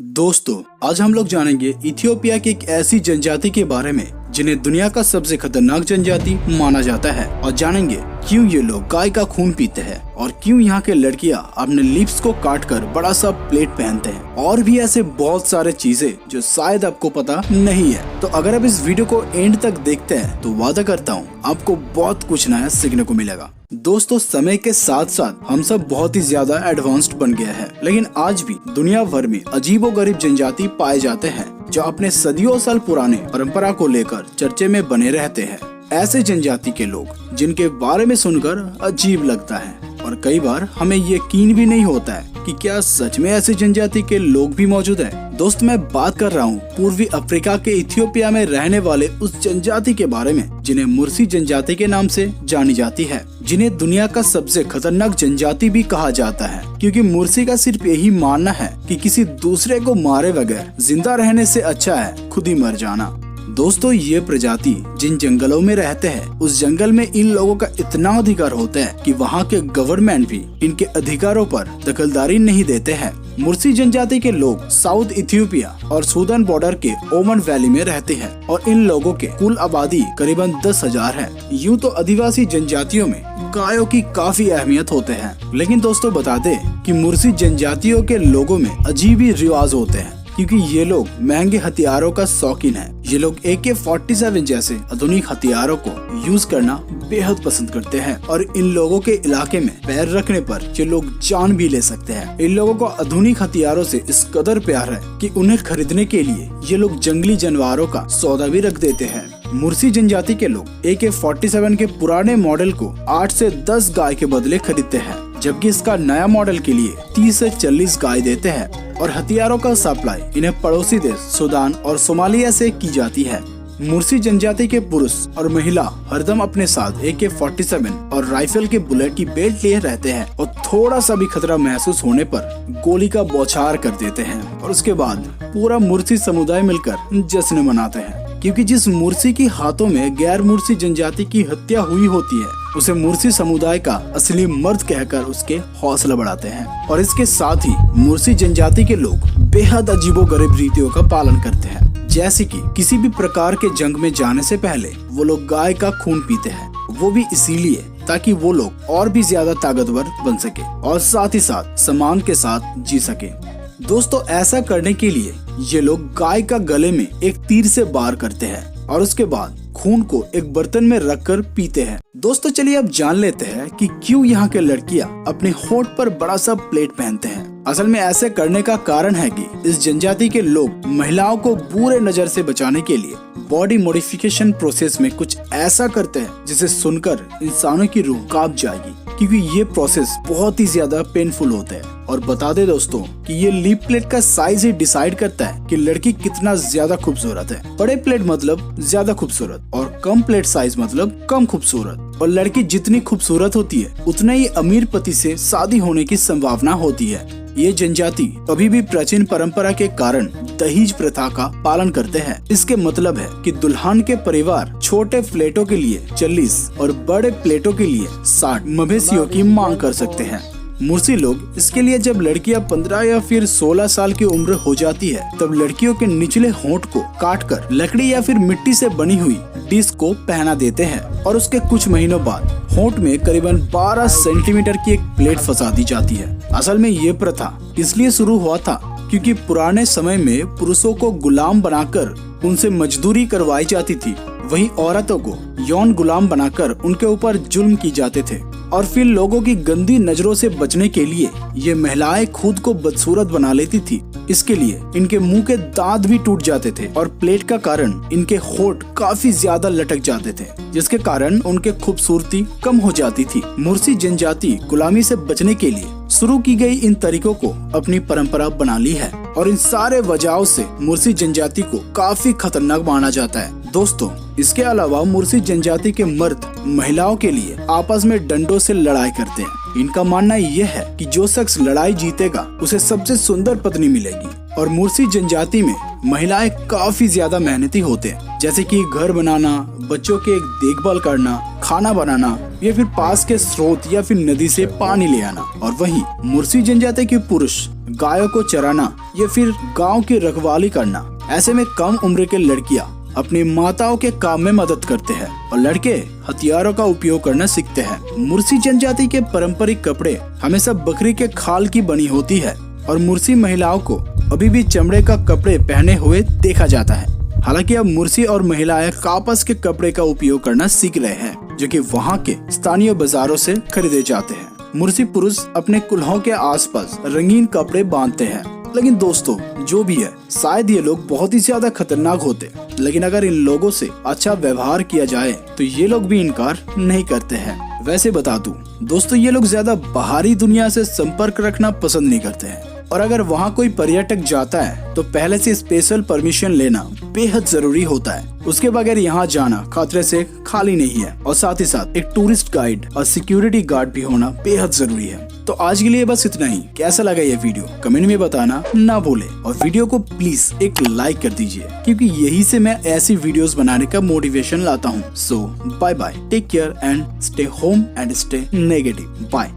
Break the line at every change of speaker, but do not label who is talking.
दोस्तों, आज हम लोग जानेंगे इथियोपिया की एक ऐसी जनजाति के बारे में जिन्हें दुनिया का सबसे खतरनाक जनजाति माना जाता है और जानेंगे क्यों ये लोग गाय का खून पीते हैं और क्यों यहाँ के लड़कियाँ अपने लिप्स को काटकर बड़ा सा प्लेट पहनते हैं और भी ऐसे बहुत सारे चीजें जो शायद आपको पता नहीं है। तो अगर आप इस वीडियो को एंड तक देखते हैं तो वादा करता हूँ आपको बहुत कुछ नया सीखने को मिलेगा। दोस्तों, समय के साथ साथ हम सब बहुत ही ज्यादा एडवांस्ड बन गया है, लेकिन आज भी दुनिया भर में अजीबोगरीब जनजाति पाए जाते हैं जो अपने सदियों साल पुराने परंपरा को लेकर चर्चे में बने रहते हैं। ऐसे जनजाति के लोग जिनके बारे में सुनकर अजीब लगता है और कई बार हमें यकीन भी नहीं होता है कि क्या सच में ऐसे जनजाति के लोग भी मौजूद हैं। दोस्त, मैं बात कर रहा हूँ पूर्वी अफ्रीका के इथियोपिया में रहने वाले उस जनजाति के बारे में जिन्हें मुर्सी जनजाति के नाम से जानी जाती है, जिन्हें दुनिया का सबसे खतरनाक जनजाति भी कहा जाता है, क्योंकि मुर्सी का सिर्फ यही मानना है कि किसी दूसरे को मारे बगैर जिंदा रहने से अच्छा है खुद ही मर जाना। दोस्तों, ये प्रजाति जिन जंगलों में रहते हैं उस जंगल में इन लोगों का इतना अधिकार होता है कि वहाँ के गवर्नमेंट भी इनके अधिकारों पर दखलदारी नहीं देते हैं। मुर्सी जनजाति के लोग साउथ इथियोपिया और सूडान बॉर्डर के ओमन वैली में रहते हैं और इन लोगों के कुल आबादी करीबन 10,000 है। यूँ तो आदिवासी जनजातियों में गायों की काफी अहमियत होते हैं, लेकिन दोस्तों बता दें कि मुर्सी जनजातियों के लोगों में अजीब ही रिवाज होते हैं, क्योंकि ये लोग महंगे हथियारों का शौकीन है। ये लोग AK-47 जैसे आधुनिक हथियारों को यूज करना बेहद पसंद करते हैं और इन लोगों के इलाके में पैर रखने पर ये लोग जान भी ले सकते हैं। इन लोगों को आधुनिक हथियारों से इस कदर प्यार है कि उन्हें खरीदने के लिए ये लोग जंगली जानवरों का सौदा भी रख देते हैं। मुर्सी जनजाति के लोग AK-47 के पुराने मॉडल को 8 से 10 गाय के बदले खरीदते हैं, जबकि इसका नया मॉडल के लिए 30 से 40 गाय देते हैं और हथियारों का सप्लाई इन्हें पड़ोसी देश सूडान और सोमालिया से की जाती है। मुर्सी जनजाति के पुरुष और महिला हरदम अपने साथ AK-47 और राइफल के बुलेट की बेल्ट लिए रहते हैं और थोड़ा सा भी खतरा महसूस होने पर गोली का बौछार कर देते हैं और उसके बाद पूरा मुर्सी समुदाय मिलकर जश्न मनाते हैं, क्योंकि जिस मुर्सी के हाथों में गैर मुर्सी जनजाति की हत्या हुई होती है उसे मुर्सी समुदाय का असली मर्द कहकर उसके हौसला बढ़ाते हैं। और इसके साथ ही मुर्सी जनजाति के लोग बेहद अजीबोगरीब रीतियों का पालन करते हैं, जैसे कि किसी भी प्रकार के जंग में जाने से पहले वो लोग गाय का खून पीते हैं, वो भी इसीलिए ताकि वो लोग और भी ज्यादा ताकतवर बन सके और साथ ही साथ सम्मान के साथ जी सके। दोस्तों, ऐसा करने के लिए ये लोग गाय का गले में एक तीर से वार करते हैं और उसके बाद खून को एक बर्तन में रखकर पीते हैं। दोस्तों, चलिए अब जान लेते हैं कि क्यों यहाँ के लड़कियाँ अपने होठ पर बड़ा सा प्लेट पहनते हैं। असल में ऐसे करने का कारण है कि इस जनजाति के लोग महिलाओं को बुरे नजर से बचाने के लिए बॉडी मॉडिफिकेशन प्रोसेस में कुछ ऐसा करते हैं जिसे सुनकर इंसानों की रूह कांप जाएगी, क्योंकि ये प्रोसेस बहुत ही ज्यादा पेनफुल होता है। और बता दे दोस्तों कि ये लिप प्लेट का साइज ही डिसाइड करता है कि लड़की कितना ज्यादा खूबसूरत है। बड़े प्लेट मतलब ज्यादा खूबसूरत और कम प्लेट साइज मतलब कम खूबसूरत। और लड़की जितनी खूबसूरत होती है उतना ही अमीर पति से शादी होने की संभावना होती है। ये जनजाति अभी भी प्राचीन परंपरा के कारण दहेज प्रथा का पालन करते हैं। इसके मतलब है कि दुल्हन के परिवार छोटे प्लेटों के लिए 40 और बड़े प्लेटों के लिए 60 मवेशियों की मांग कर सकते हैं। मुर्सी लोग इसके लिए जब लड़कियां 15 या फिर 16 साल की उम्र हो जाती है तब लड़कियों के निचले होंठ को काटकर लकड़ी या फिर मिट्टी से बनी हुई डिस्क को पहना देते हैं और उसके कुछ महीनों बाद होंठ में करीबन 12 सेंटीमीटर की एक प्लेट फंसा दी जाती है। असल में ये प्रथा इसलिए शुरू हुआ था क्योंकि पुराने समय में पुरुषों को गुलाम बनाकर उनसे मजदूरी करवाई जाती थी, वहीं औरतों को यौन गुलाम बनाकर उनके ऊपर जुल्म की जाते थे। और फिर लोगों की गंदी नजरों से बचने के लिए ये महिलाएं खुद को बदसूरत बना लेती थी। इसके लिए इनके मुंह के दांत भी टूट जाते थे और प्लेट का कारण इनके होठ काफी ज्यादा लटक जाते थे, जिसके कारण उनके खूबसूरती कम हो जाती थी। मुर्सी जनजाति गुलामी से बचने के लिए शुरू की गई इन तरीकों को अपनी परंपरा बना ली है और इन सारे वजहों से मुर्सी जनजाति को काफी खतरनाक माना जाता है। दोस्तों, इसके अलावा मुर्सी जनजाति के मर्द महिलाओं के लिए आपस में डंडों से लड़ाई करते हैं। इनका मानना यह है कि जो शख्स लड़ाई जीतेगा उसे सबसे सुंदर पत्नी मिलेगी। और मुर्सी जनजाति में महिलाएं काफी ज्यादा मेहनती होते हैं, जैसे कि घर बनाना, बच्चों के देखभाल करना, खाना बनाना या फिर पास के स्रोत या फिर नदी से पानी ले आना। और वहीं मुर्सी जनजाति के पुरुष गायों को चराना या फिर गांव की रखवाली करना। ऐसे में कम उम्र के लड़कियां अपनी माताओं के काम में मदद करते हैं और लड़के हथियारों का उपयोग करना सीखते हैं। मुर्सी जनजाति के पारंपरिक कपड़े हमेशा बकरी के खाल की बनी होती है और मुर्सी महिलाओं को अभी भी चमड़े का कपड़े पहने हुए देखा जाता है। हालांकि अब मुर्सी और महिलाएं कापस के कपड़े का उपयोग करना सीख रहे हैं, जो कि वहां के स्थानीय बाजारों से खरीदे जाते हैं। मुर्सी पुरुष अपने कुल्हों के आसपास रंगीन कपड़े बांधते हैं। लेकिन दोस्तों, जो भी है, शायद ये लोग बहुत ही ज्यादा खतरनाक होते, लेकिन अगर इन लोगों से अच्छा व्यवहार किया जाए तो ये लोग भी इनकार नहीं करते हैं। वैसे बता दूं दोस्तों, ये लोग ज्यादा बाहरी दुनिया से संपर्क रखना पसंद नहीं करते हैं और अगर वहाँ कोई पर्यटक जाता है तो पहले से स्पेशल परमिशन लेना बेहद जरूरी होता है। उसके बगैर यहाँ जाना खतरे से खाली नहीं है और साथ ही साथ एक टूरिस्ट गाइड और सिक्योरिटी गार्ड भी होना बेहद जरूरी है। तो आज के लिए बस इतना ही। कैसा लगा ये वीडियो कमेंट में बताना ना भूले और वीडियो को प्लीज एक लाइक कर दीजिए, क्योंकि यही से मैं ऐसी वीडियोस बनाने का मोटिवेशन लाता हूँ। So bye bye, take care and stay home and stay negative. Bye.